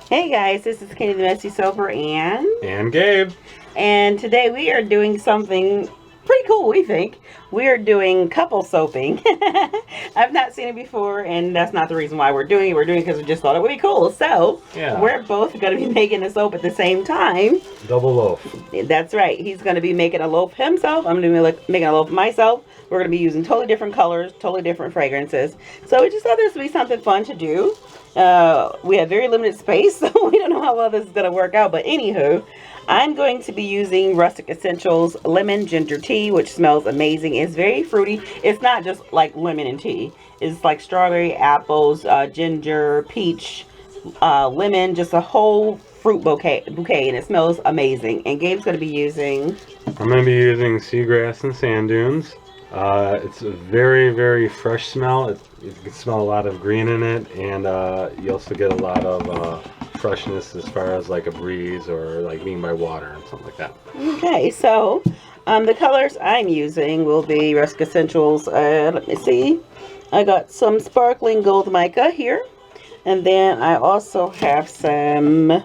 Hey guys, this is Kenny the Messy Soaper And Gabe. and today we are doing something pretty cool, we think. We are doing couple soaping. I've not seen it before, and that's not the reason why we're doing it. We're doing it because we just thought it would be cool. So, Yeah. we're both going to be making a soap at the same time. Double loaf. That's right. He's going to be making a loaf himself. I'm going to be making a loaf myself. We're going to be using totally different colors, totally different fragrances. So we just thought this would be something fun to do. We have very limited space, so we don't know how well this is going to work out. But anywho, I'm going to be using Rustic Essentials Lemon Ginger Tea, which smells amazing. It's very fruity. It's not just like lemon and tea. It's like strawberry, apples, ginger, peach, lemon, just a whole fruit bouquet, and it smells amazing. And Gabe's going to be using... I'm going to be using seagrass and sand dunes. It's a very, very fresh smell. You can smell a lot of green in it, and you also get a lot of freshness as far as like a breeze or like being by water and something like that. Okay, so the colors I'm using will be Rustic Essentials. Let me see. I got some sparkling gold mica here. And then I also have some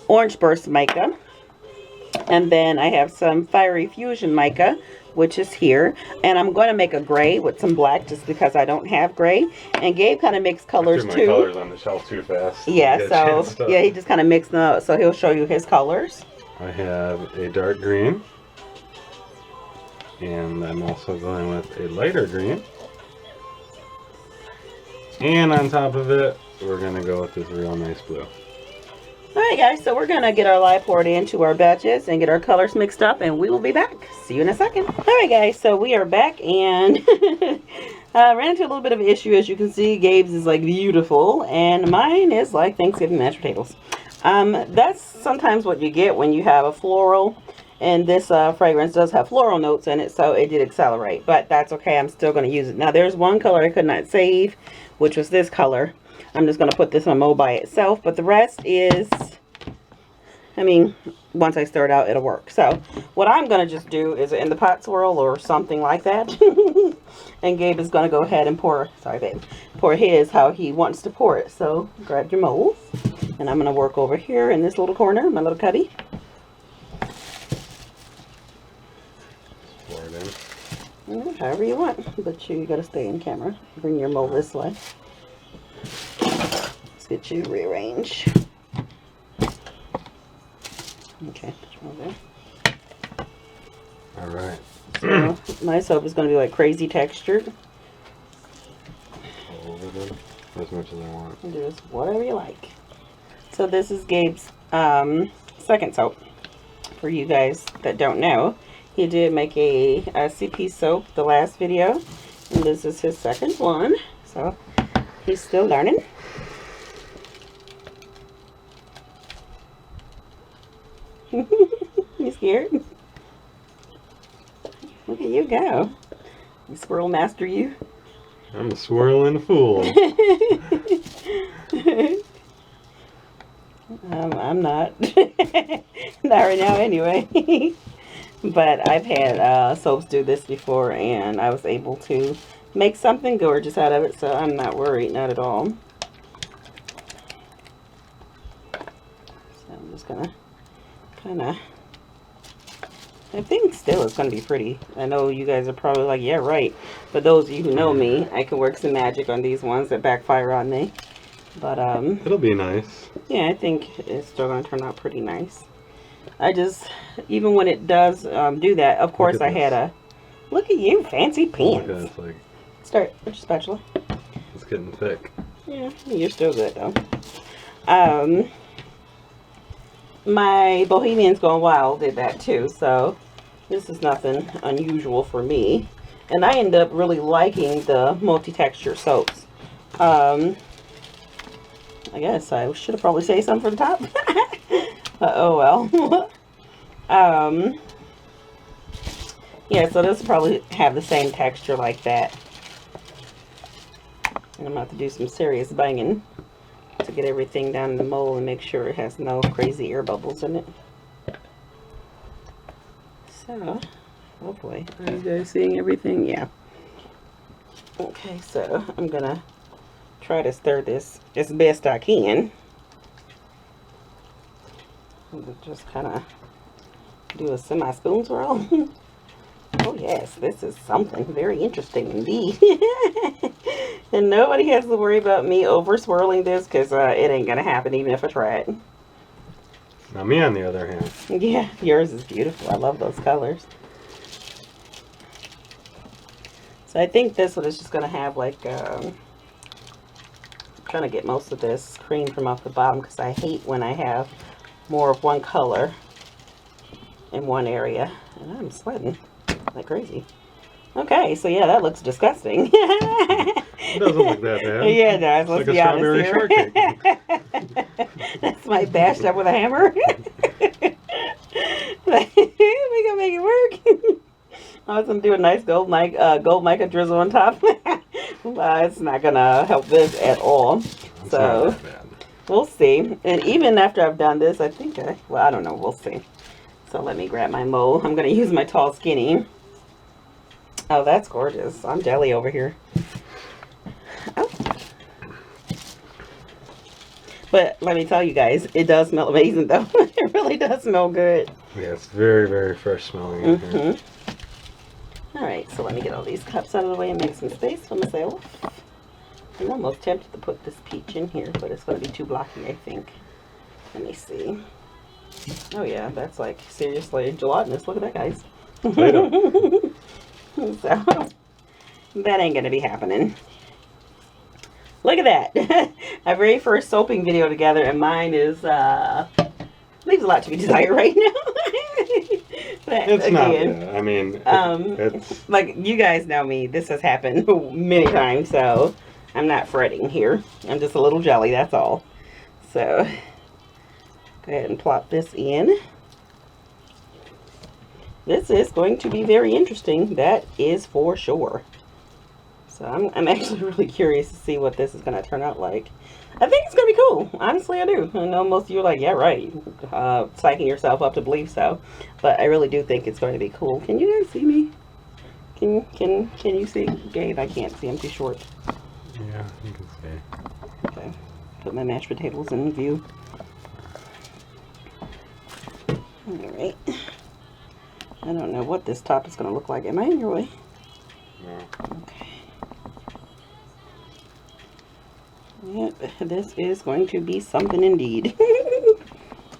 orange burst mica. And then I have some fiery fusion mica, which is here. And I'm going to make a gray with some black just because I don't have gray. And Gabe kind of mixed colors I threw my too. colors on the shelf too fast. Yeah, so yeah, he just kind of mixed them up. So he'll show you his colors. I have a dark green. And I'm also going with a lighter green. And on top of it, we're going to go with this real nice blue. Alright guys, so we're going to get our lye poured into our batches and get our colors mixed up, and we will be back. See you in a second. Alright guys, so we are back, and ran into a little bit of an issue. As you can see, Gabe's is like beautiful, and mine is like Thanksgiving mashed potatoes. That's sometimes what you get when you have a floral, and this fragrance does have floral notes in it, so it did accelerate, but that's okay. I'm still going to use it. Now there's one color I could not save, which was this color. I'm just going to put this on mold by itself, but the rest is, I mean, once I stir it out, it'll work. So what I'm going to just do is in the pot swirl or something like that. And Gabe is going to go ahead and pour, sorry babe, pour his how he wants to pour it. So grab your mold, and I'm going to work over here in this little corner, my little cubby. Pour it in. However you want, but you got to stay in camera. Bring your mold this way. Let's get you rearranged. Okay, over there. All right. So my soap is going to be like crazy textured. Over them as much as I want. Just whatever you like. So this is Gabe's second soap. For you guys that don't know, he did make a CP soap the last video, and this is his second one. So he's still learning. You scared? Look at you go. You swirl master, you. I'm a swirling fool. I'm not. Not right now anyway. But I've had soaps do this before, and I was able to make something gorgeous out of it, so I'm not worried, not at all. So I'm just gonna kind of, I think still it's going to be pretty. I know you guys are probably like, yeah, right. But those of you who know me, I can work some magic on these ones that backfire on me. But, it'll be nice. yeah, I think it's still going to turn out pretty nice. I just, even when it does do that, of course I had a, look at you, fancy pants. Look at this, like, Start with your spatula. it's getting thick. Yeah, you're still good though. My Bohemians Gone Wild did that too, so this is nothing unusual for me. And I end up really liking the multi-texture soaps. I guess I should have probably said something for the top. Oh well. Yeah, so this will probably have the same texture like that. And I'm going to have to do some serious banging to get everything down in the mold and make sure it has no crazy air bubbles in it. So, hopefully, are you guys seeing everything? Yeah. Okay, so I'm gonna try to stir this as best I can. Just kind of do a semi-spoon swirl. Oh yes, this is something very interesting indeed. And nobody has to worry about me over swirling this, because it ain't gonna happen even if I try it. Now me on the other hand. Yeah, yours is beautiful. I love those colors. So I think this one is just gonna have like trying to get most of this cream from off the bottom, because I hate when I have more of one color in one area. And I'm sweating like crazy. Okay, so yeah, that looks disgusting. It doesn't look that bad. Yeah, it does. Let's be honest here. Shortcake. That's my bashed up with a hammer. We gonna make it work. I was gonna do a nice gold mica drizzle on top. It's not gonna help this at all. It's So not that bad. We'll see. And even after I've done this, I think well, I don't know. We'll see. So let me grab my mold. I'm gonna use my tall skinny. Oh, that's gorgeous. I'm jelly over here. Oh. But let me tell you guys, it does smell amazing though. It really does smell good. Yeah, it's very, very fresh smelling in here. Alright, so let me get all these cups out of the way and make some space for myself. I'm almost tempted to put this peach in here, but it's going to be too blocky, I think. Let me see. Oh yeah, that's like seriously gelatinous. Look at that, guys. So, that ain't going to be happening. Look at that. Our very first soaping video together, and mine is, leaves a lot to be desired right now. But It's again, not bad. I mean, it's... like, you guys know me. This has happened many times, so I'm not fretting here. I'm just a little jelly, that's all. So, go ahead and plop this in. This is going to be very interesting. That is for sure. So I'm actually really curious to see what this is going to turn out like. I think it's going to be cool. Honestly, I do. I know most of you are like, yeah, right. Psyching yourself up to believe so. But I really do think it's going to be cool. Can you guys see me? Can you see? Gabe, I can't see. I'm too short. Yeah, you can see. Okay. Put my mashed potatoes in view. Alright. I don't know what this top is going to look like. Am I in your way? No. Okay. Yep, this is going to be something indeed.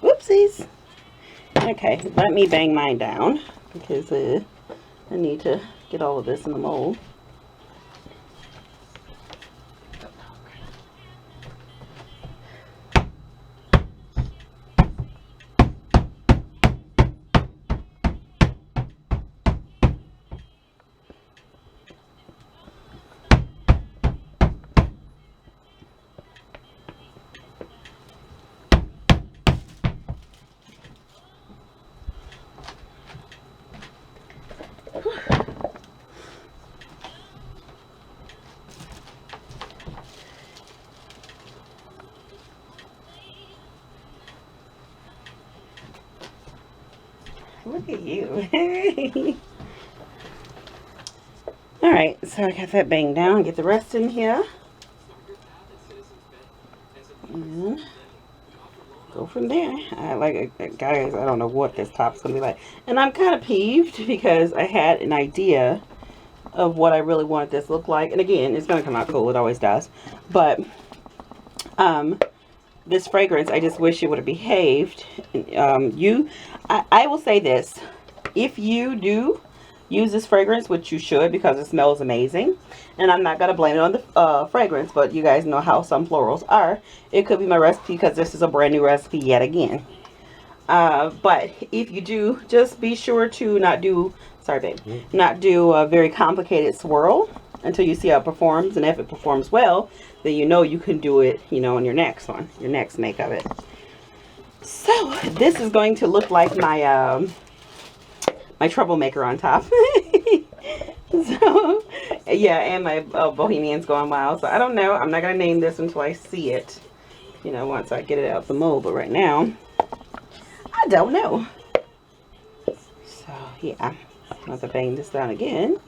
Whoopsies. Okay, let me bang mine down, because I need to get all of this in the mold. Look at you. Alright, so I got that banged down. Get the rest in here. And go from there. Guys, I don't know what this top's going to be like. And I'm kind of peeved because I had an idea of what I really wanted this to look like. And again, it's going to come out cool. It always does. But, this fragrance, I just wish it would have behaved. I will say this. If you do use this fragrance, which you should because it smells amazing, and I'm not going to blame it on the fragrance, but you guys know how some florals are. It could be my recipe because this is a brand new recipe yet again. But if you do, just be sure to not do, sorry babe, not do a very complicated swirl until you see how it performs. And if it performs well, then you know you can do it, you know, on your next one, your next make of it. So this is going to look like my my troublemaker on top. So yeah, and my Bohemian's Gone Wild. So I don't know. I'm not gonna name this until I see it, you know, once I get it out the mold. But right now, I don't know. So yeah, I have to bang this down again.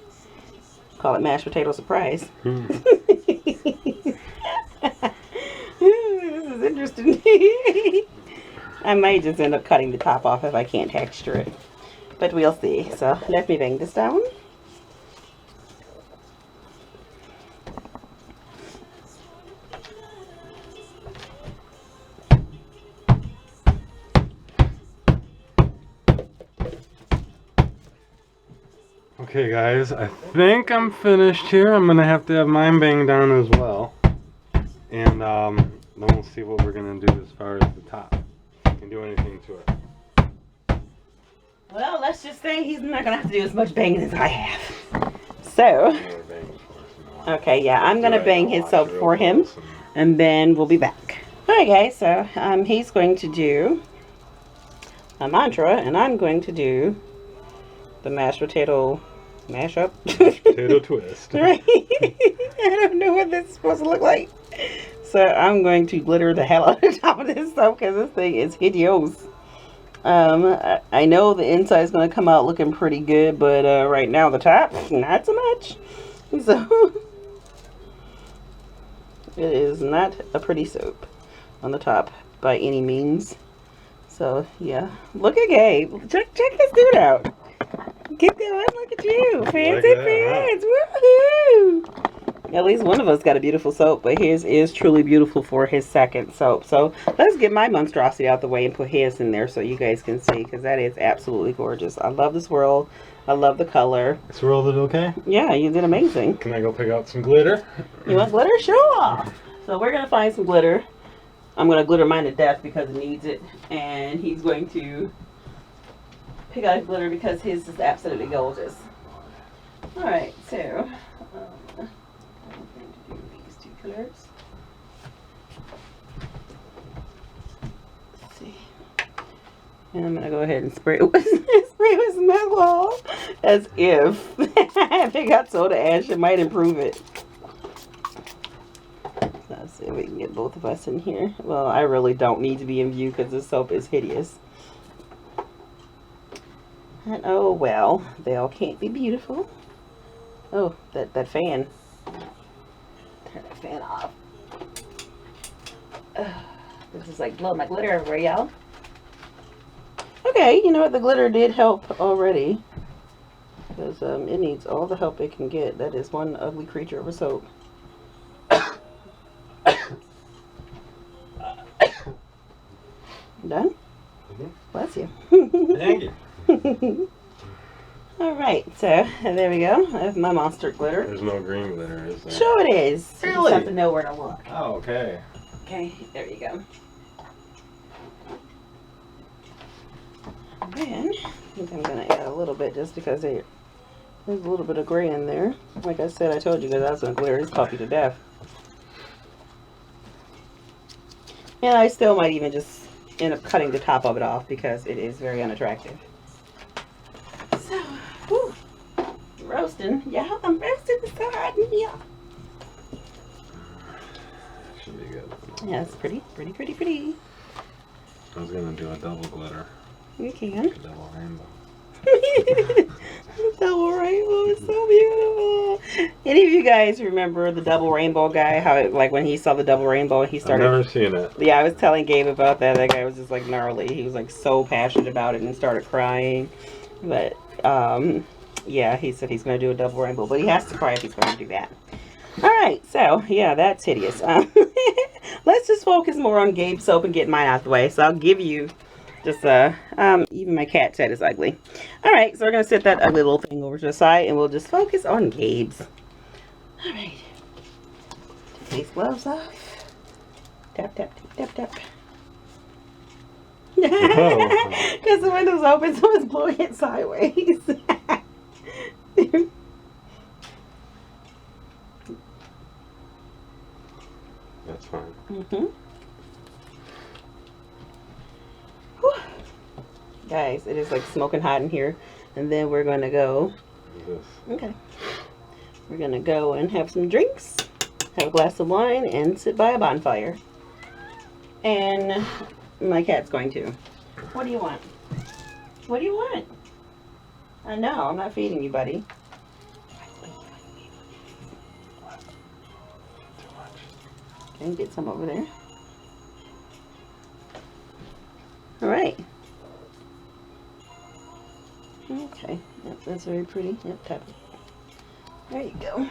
Call it mashed potato surprise. This is interesting. I might just end up cutting the top off if I can't texture it. But we'll see. So let me bang this down. Okay guys, I think I'm finished here. I'm gonna have to have mine banged down as well. And then we'll see what we're gonna do as far as the top. If we can do anything to it. Well, let's just say he's not gonna have to do as much banging as I have. So, okay, yeah, I'm gonna bang his soap for him, and then we'll be back. Alright guys, so he's going to do a mantra, and I'm going to do the mashed potato mashup. Potato twist. Right? I don't know what this is supposed to look like. So I'm going to glitter the hell out of the top of this soap because this thing is hideous. I know the inside is going to come out looking pretty good, but right now the top, not so much. So it is not a pretty soap on the top by any means. So yeah, look at Gabe. Check this dude out. Keep going, look at you. Fancy pants. Woohoo! At least one of us got a beautiful soap, but his is truly beautiful for his second soap. So let's get my monstrosity out the way and put his in there so you guys can see, because that is absolutely gorgeous. I love the swirl. I love the color. Swirled it okay? Yeah, you did amazing. Can I go pick out some glitter? You want glitter? Sure. So we're going to find some glitter. I'm going to glitter mine to death because it needs it. And he's going to pick out glitter because his is absolutely gorgeous. Alright, so I'm going to do these two colors. Let's see. And I'm going to go ahead and spray it with, Smegwall. As if if it got soda ash, it might improve it. Let's see if we can get both of us in here. Well, I really don't need to be in view because this soap is hideous. And oh well, they all can't be beautiful. Oh, that fan. Turn that fan off. This is like blowing my glitter everywhere, y'all. Okay, you know what? The glitter did help already. Because it needs all the help it can get. That is one ugly creature of a soap. Done? Mm-hmm. Bless you. Thank you. Alright, so there we go. That's my monster glitter. There's no green glitter, is there? Sure it is. Really? You just have to know where to look. Oh, okay. Okay, there you go. And I think I'm going to add a little bit just because there's a little bit of gray in there. Like I said, I told you guys I was going to glitter this puppy to death. And I still might even just end up cutting the top of it off because it is very unattractive. So, whew, roasting. Yeah, I'm roasting the side. Yeah. Should be good. Yeah, it's pretty. I was gonna do a double glitter. You can. A double rainbow. The double rainbow is so beautiful. Any of you guys remember the double rainbow guy? How it, like when he saw the double rainbow, he started. I've never seen it. Yeah, I was telling Gabe about that. That guy was just like gnarly. He was like so passionate about it and started crying. But yeah, he said he's going to do a double rainbow, but he has to cry if he's going to do that. All right, so yeah, that's hideous. Let's just focus more on Gabe's soap and get mine out of the way. So I'll give you just even my cat said it's ugly. All right, so we're going to set that ugly little thing over to the side and we'll just focus on Gabe's. All right, take these gloves off. Tap, tap, tap, tap, tap. Because the window's open, so it's blowing it sideways. That's fine. Guys, it is like smoking hot in here. And then we're going to go. This. Okay. We're going to go and have some drinks, have a glass of wine, and sit by a bonfire. And my cat's going to. What do you want? What do you want? I know, I'm not feeding you, buddy. Too much. Can you get some over there? All right. Okay, yep, that's very pretty. Yep, tap it. There you go.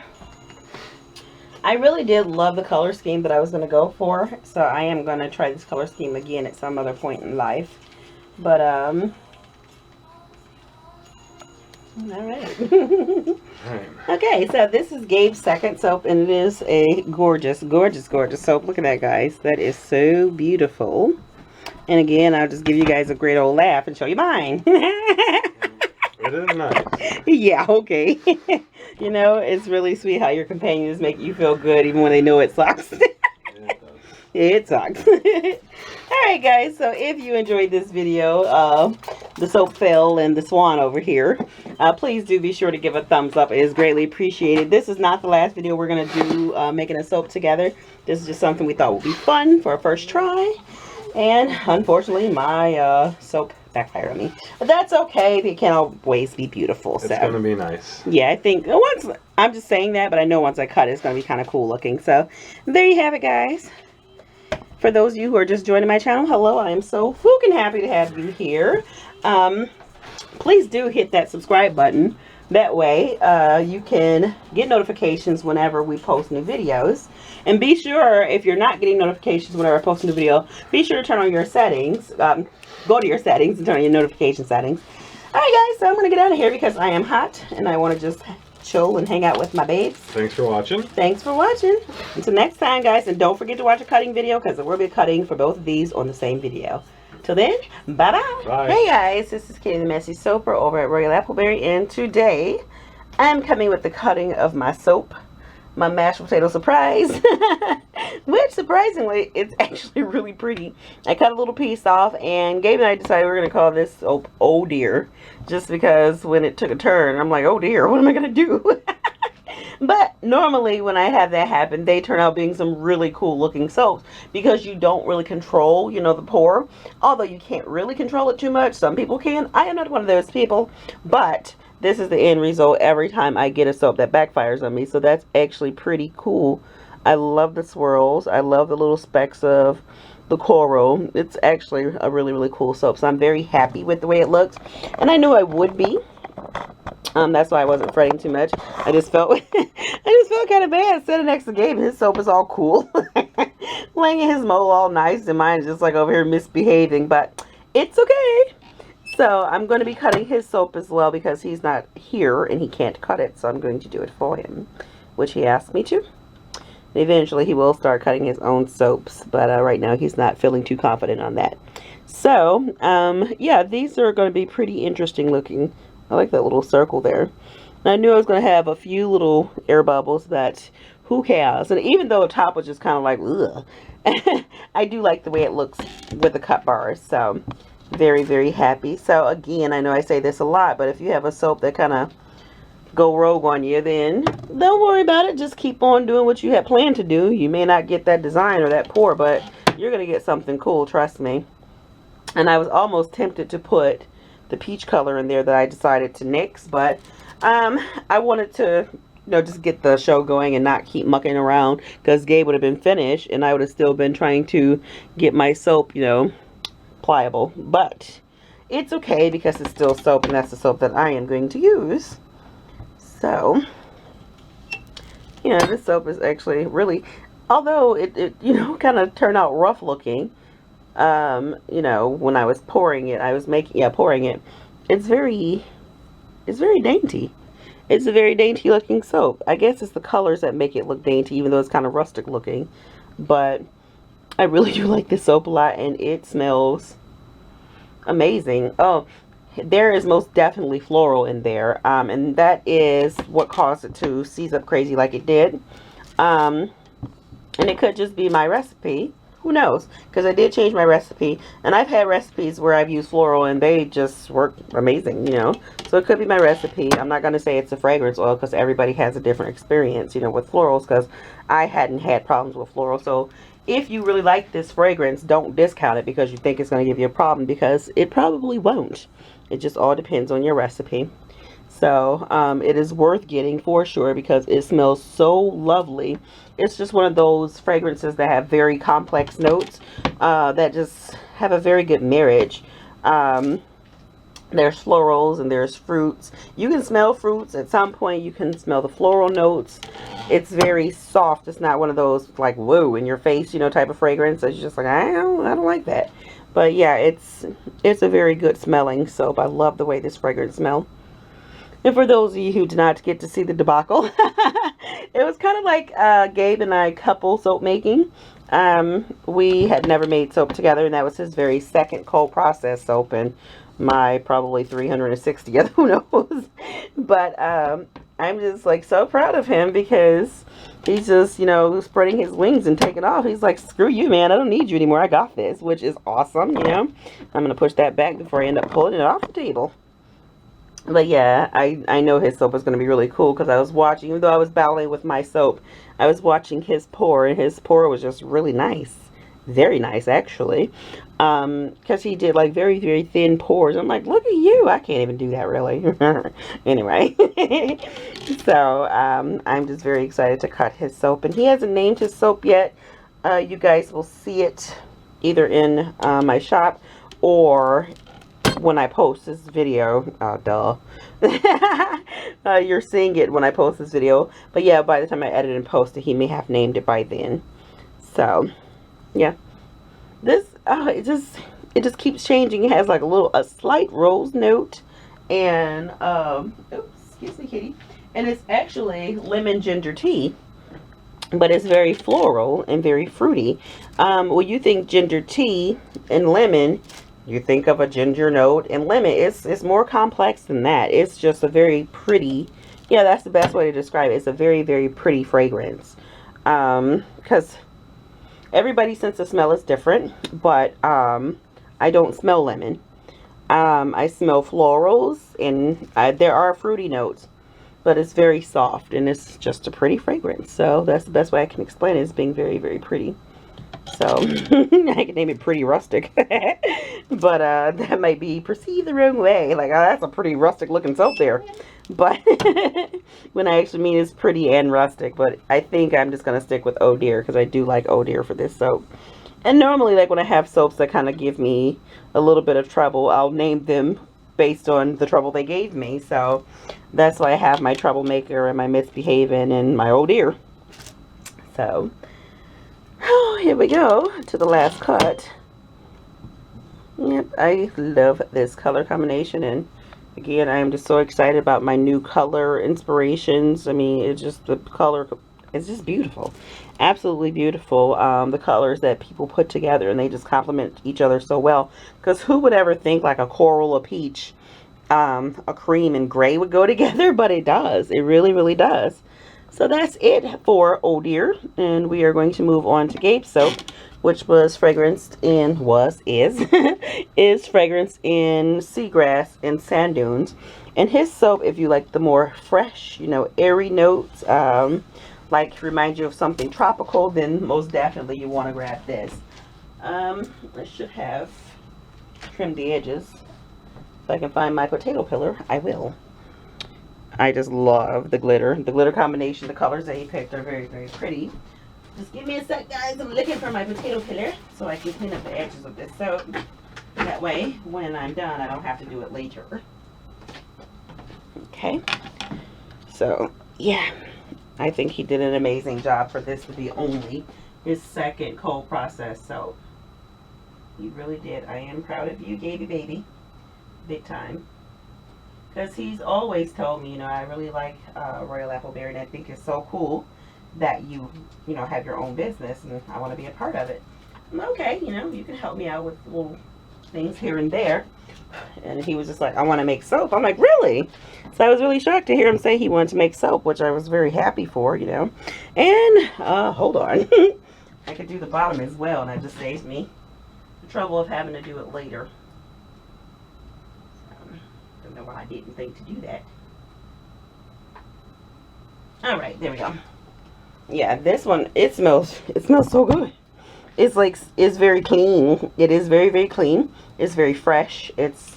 I really did love the color scheme that I was going to go for, so I am going to try this color scheme again at some other point in life. But, all right. Okay, so this is Gabe's second soap, and it is a gorgeous, gorgeous, gorgeous soap. Look at that, guys. That is so beautiful. And again, I'll just give you guys a great old laugh and show you mine. It is nice. Yeah, okay. You know, it's really sweet how your companions make you feel good even when they know it sucks. It sucks. Alright guys, so if you enjoyed this video, the soap fail and the swan over here, please do be sure to give a thumbs up. It is greatly appreciated. This is not the last video we're going to do making a soap together. This is just something we thought would be fun for our first try. And unfortunately, my soap backfired on me. But that's okay. They can't always be beautiful. It's going to be nice. Yeah, I think once, I'm just saying that, but I know once I cut it, it's going to be kind of cool looking. So there you have it, guys. For those of you who are just joining my channel, hello. I am so fucking happy to have you here. Please do hit that subscribe button. That way you can get notifications whenever we post new videos. And be sure, if you're not getting notifications whenever I post a new video, be sure to turn on your settings. Go to your settings and turn on your notification settings. Alright guys, so I'm going to get out of here because I am hot and I want to just chill and hang out with my babes. Thanks for watching. Thanks for watching. Until next time, guys, and don't forget to watch a cutting video because there will be a cutting for both of these on the same video. Till then, bye-bye. Bye. Hey guys, this is Kitty the Messy Soaper over at Royal Appleberry, and today I'm coming with the cutting of my soap, my mashed potato surprise, which surprisingly, it's actually really pretty. I cut a little piece off, and Gabe and I decided we were going to call this soap Oh Dear, just because when it took a turn, I'm like, oh dear, what am I going to do? But normally when I have that happen, they turn out being some really cool looking soaps because you don't really control, you know, the pour. Although you can't really control it too much. Some people can. I am not one of those people. But this is the end result every time I get a soap that backfires on me. So that's actually pretty cool. I love the swirls. I love the little specks of the coral. It's actually a really, really cool soap. So I'm very happy with the way it looks. And I knew I would be. That's why I wasn't fretting too much. I just felt kind of bad sitting next to Gabe. His soap is all cool. Laying in his mold all nice, and mine is just like over here misbehaving, but it's okay. So I'm going to be cutting his soap as well because he's not here and he can't cut it. So I'm going to do it for him, which he asked me to. Eventually he will start cutting his own soaps, but right now he's not feeling too confident on that. So yeah, these are going to be pretty interesting looking. I like that little circle there. And I knew I was going to have a few little air bubbles, but who cares? And even though the top was just kind of like, ugh, I do like the way it looks with the cut bars. So very, very happy. So again, I know I say this a lot, but if you have a soap that kind of go rogue on you, then don't worry about it. Just keep on doing what you had planned to do. You may not get that design or that pour, but you're going to get something cool, trust me. And I was almost tempted to put the peach color in there that I decided to nix, but I wanted to, you know, just get the show going and not keep mucking around because Gabe would have been finished and I would have still been trying to get my soap, you know, pliable. But it's okay because it's still soap, and that's the soap that I am going to use. So, you know, this soap is actually really, although it you know, kind of turned out rough looking. You know, when I was pouring it, pouring it, it's very dainty. It's a very dainty looking soap. I guess it's the colors that make it look dainty, even though it's kind of rustic looking. But I really do like this soap a lot, and it smells amazing. Oh, there is most definitely floral in there, and that is what caused it to seize up crazy like it did. And it could just be my recipe. Who knows? Because I did change my recipe, and I've had recipes where I've used floral and they just work amazing, you know. So it could be my recipe. I'm not going to say it's a fragrance oil because everybody has a different experience, you know, with florals, because I hadn't had problems with floral. So if you really like this fragrance, don't discount it because you think it's going to give you a problem, because it probably won't. It just all depends on your recipe. So it is worth getting for sure because it smells so lovely. It's just one of those fragrances that have very complex notes that just have a very good marriage. There's florals and there's fruits. You can smell fruits. At some point you can smell the floral notes. It's very soft. It's not one of those like whoa in your face, you know, type of fragrance. It's just like I don't like that. But yeah, it's a very good smelling soap. I love the way this fragrance smells. And for those of you who did not get to see the debacle, it was kind of like Gabe and I couple soap making. We had never made soap together, and that was his very second cold process soap, and my probably 360th, who knows. But I'm just like so proud of him because he's just, you know, spreading his wings and taking off. He's like, screw you, man. I don't need you anymore. I got this, which is awesome, you know. I'm going to push that back before I end up pulling it off the table. But yeah, I know his soap is going to be really cool because I was watching, even though I was battling with my soap, I was watching his pour, and his pour was just really nice. Very nice, actually. Because he did like very, very thin pours. I'm like, look at you. I can't even do that, really. Anyway. So, I'm just very excited to cut his soap. And he hasn't named his soap yet. You guys will see it either in my shop or when I post this video. You're seeing it when I post this video, but yeah, by the time I edit and post it, he may have named it by then. So yeah, this it just keeps changing. It has like a slight rose note, and oops, excuse me, kitty. And it's actually lemon ginger tea, but it's very floral and very fruity. When you think ginger tea and lemon, you think of a ginger note and lemon. It's more complex than that. It's just a very pretty, yeah, that's the best way to describe it. It's a very, very pretty fragrance. Because everybody's sense of smell is different, but I don't smell lemon. I smell florals, and there are fruity notes, but it's very soft, and it's just a pretty fragrance. So that's the best way I can explain it, is being very, very pretty. So I can name it Pretty Rustic. But that might be perceived the wrong way, like, oh, that's a pretty rustic looking soap there. But when I actually mean it's pretty and rustic. But I think I'm just gonna stick with Oh Dear, because I do like Oh Dear for this soap. And normally, like, when I have soaps that kind of give me a little bit of trouble, I'll name them based on the trouble they gave me. So that's why I have my Troublemaker and my Misbehaving and my Oh Dear. So here we go to the last cut. Yep, I love this color combination, and again, I am just so excited about my new color inspirations. I mean, it's just, the color, it's just beautiful. Absolutely beautiful. The colors that people put together, and they just complement each other so well. Because who would ever think like a coral, a peach, a cream, and gray would go together? But it does. It really, really does. So that's it for Oh Dear, and we are going to move on to Gabe soap, which was fragranced in, is fragranced in seagrass and sand dunes. And his soap, if you like the more fresh, you know, airy notes, like remind you of something tropical, then most definitely you want to grab this. I should have trimmed the edges. If I can find my potato pillar, I will. I just love the glitter. The glitter combination, the colors that he picked are very, very pretty. Just give me a sec, guys. I'm looking for my potato pillar so I can clean up the edges of this soap. That way, when I'm done, I don't have to do it later. Okay. So, yeah. I think he did an amazing job for this to be only his second cold process soap. He really did. I am proud of you, Gaby baby. Big time. Because he's always told me, you know, I really like Royal Appleberry, and I think it's so cool that you know, have your own business, and I want to be a part of it. I'm okay, you know, you can help me out with little things here and there. And he was just like, I want to make soap. I'm like, really? So I was really shocked to hear him say he wanted to make soap, which I was very happy for, you know. And, hold on. I could do the bottom as well, and that just saves me the trouble of having to do it later. Don't know why I didn't think to do that. Alright, there we go. Yeah, this one, it smells so good. It's like, it's very clean. It is very, very clean. It's very fresh. It's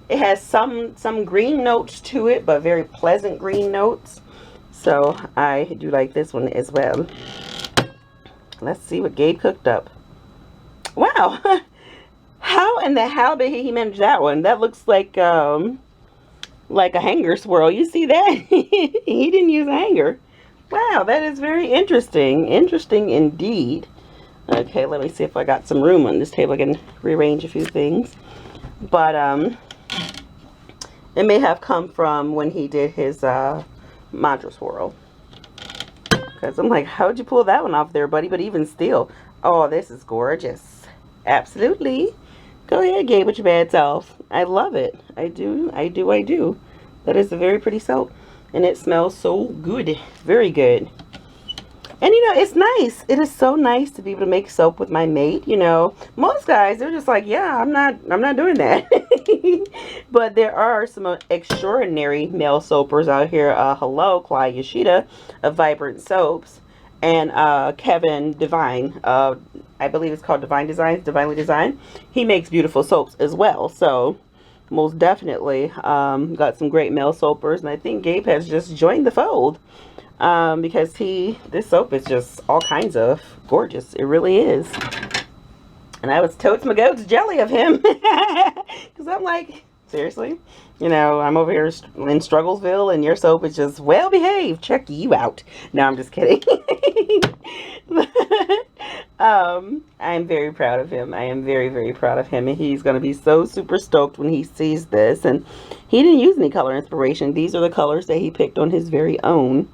It has some green notes to it, but very pleasant green notes. So I do like this one as well. Let's see what Gabe cooked up. Wow. How in the hell did he manage that one? That looks like a hanger swirl. You see that? He didn't use a hanger. Wow, that is very interesting. Interesting indeed. Okay, let me see if I got some room on this table. I can rearrange a few things. But it may have come from when he did his mantra swirl. Because I'm like, how'd you pull that one off there, buddy? But even still, oh, this is gorgeous. Absolutely. Go ahead, Gabe, with your bad self. I love it. I do. That is a very pretty soap. And it smells so good. Very good. And you know, it's nice. It is so nice to be able to make soap with my mate. You know, most guys, they're just like, yeah, I'm not doing that. But there are some extraordinary male soapers out here. Hello, Clyde Yoshida of Vibrant Soaps, and Kevin Divine. I believe it's called Divine Designs, Divinely Designed. He makes beautiful soaps as well. So most definitely got some great male soapers, and I think Gabe has just joined the fold. Because this soap is just all kinds of gorgeous. It really is. And I was totes my goats jelly of him. Because I'm like, seriously? You know, I'm over here in Strugglesville and your soap is just well behaved. Check you out. No, I'm just kidding. I'm very proud of him. I am very, very proud of him. And he's going to be so super stoked when he sees this. And he didn't use any color inspiration. These are the colors that he picked on his very own.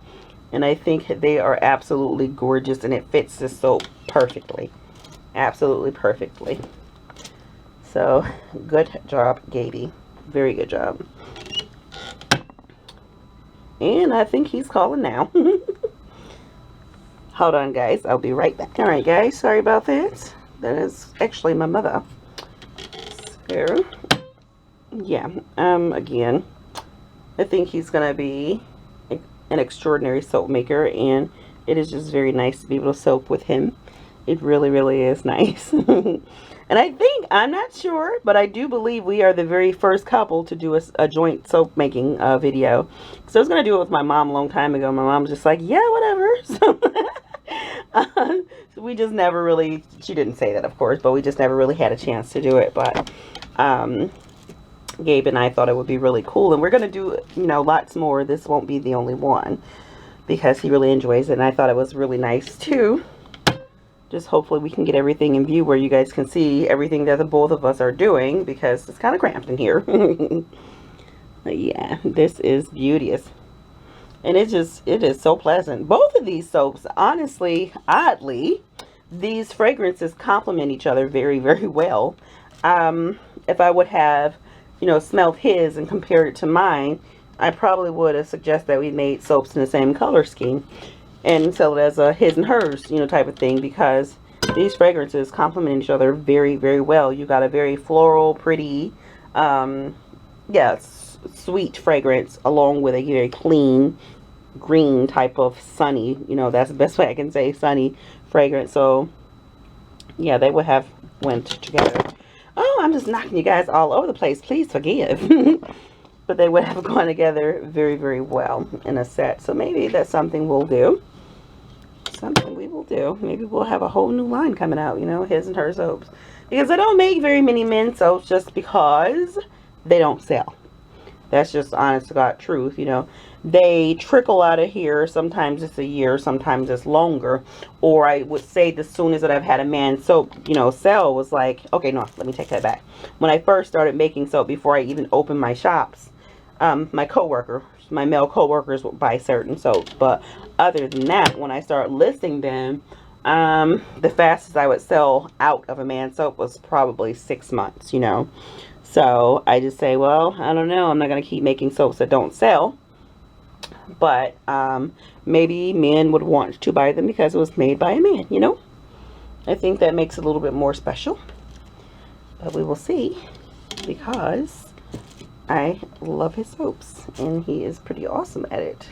And I think they are absolutely gorgeous, and it fits this soap perfectly. Absolutely perfectly. So, good job, Gaby. Very good job. And I think he's calling now. Hold on, guys. I'll be right back. Alright, guys. Sorry about that. That is actually my mother. So, yeah. Again, I think he's going to be an extraordinary soap maker, and it is just very nice to be able to soap with him. It really, really is nice. And I think, I'm not sure, but I do believe we are the very first couple to do a joint soap making video. So I was going to do it with my mom a long time ago. My mom was just like, yeah, whatever. So we just never really, she didn't say that, of course, but we just never really had a chance to do it. But Gabe and I thought it would be really cool, and we're going to do, you know, lots more. This won't be the only one because he really enjoys it, and I thought it was really nice too. Just hopefully we can get everything in view where you guys can see everything that the both of us are doing, because it's kind of cramped in here. But yeah, this is beauteous, and it is so pleasant. Both of these soaps, honestly, oddly, these fragrances complement each other very, very well. If I would have, you know, smelled his and compared it to mine, I probably would have suggested that we made soaps in the same color scheme and sell it as a his and hers, you know, type of thing, because these fragrances complement each other very, very well. You got a very floral, pretty, yeah, sweet fragrance along with a very clean, green type of sunny, you know, that's the best way I can say, sunny fragrance. So, yeah, they would have went together. Oh, I'm just knocking you guys all over the place. Please forgive. But they would have gone together very, very well in a set. So maybe that's something we'll do. Something we will do. Maybe we'll have a whole new line coming out, you know, his and her soaps. Because I don't make very many men's soaps just because they don't sell. That's just honest to God truth, you know. They trickle out of here. Sometimes it's a year, sometimes it's longer. Or I would say the soonest that I've had a man's soap, you know, sell was like, okay, no, let me take that back. When I first started making soap, before I even opened my shops, my male co-workers would buy certain soaps. But other than that, when I started listing them, the fastest I would sell out of a man's soap was probably 6 months, you know. So I just say, well, I don't know. I'm not going to keep making soaps that don't sell. But maybe men would want to buy them because it was made by a man, you know. I think that makes it a little bit more special. But we will see, because I love his soaps, and he is pretty awesome at it.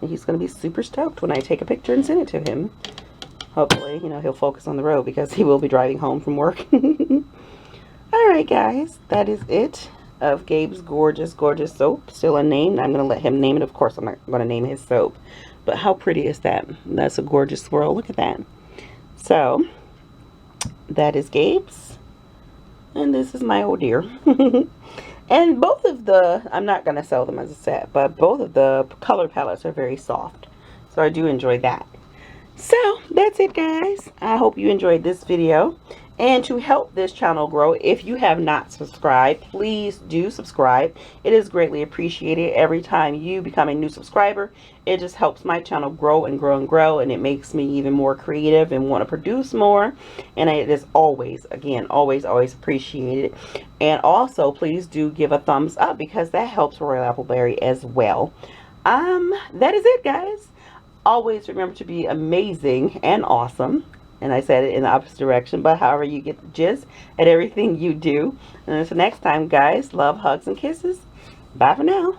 And he's going to be super stoked when I take a picture and send it to him. Hopefully, you know, he'll focus on the road because he will be driving home from work. Alright, guys, that is it. of Gabe's gorgeous, gorgeous soap. Still unnamed. I'm going to let him name it. Of course, I'm not going to name his soap. But how pretty is that? That's a gorgeous swirl. Look at that. So, that is Gabe's. And this is my oh dear. And both of the, I'm not going to sell them as a set, but both of the color palettes are very soft. So I do enjoy that. So that's it, guys. I hope you enjoyed this video. And to help this channel grow, if you have not subscribed, please do subscribe. It is greatly appreciated. Every time you become a new subscriber, it just helps my channel grow and grow and grow, and it makes me even more creative and want to produce more. And it is always, again, always appreciated. And also, please do give a thumbs up, because that helps Royal Appleberry as well. That is it, guys. Always remember to be amazing and awesome. And I said it in the opposite direction, but however you get the gist at everything you do. And until next time, guys, love, hugs, and kisses. Bye for now.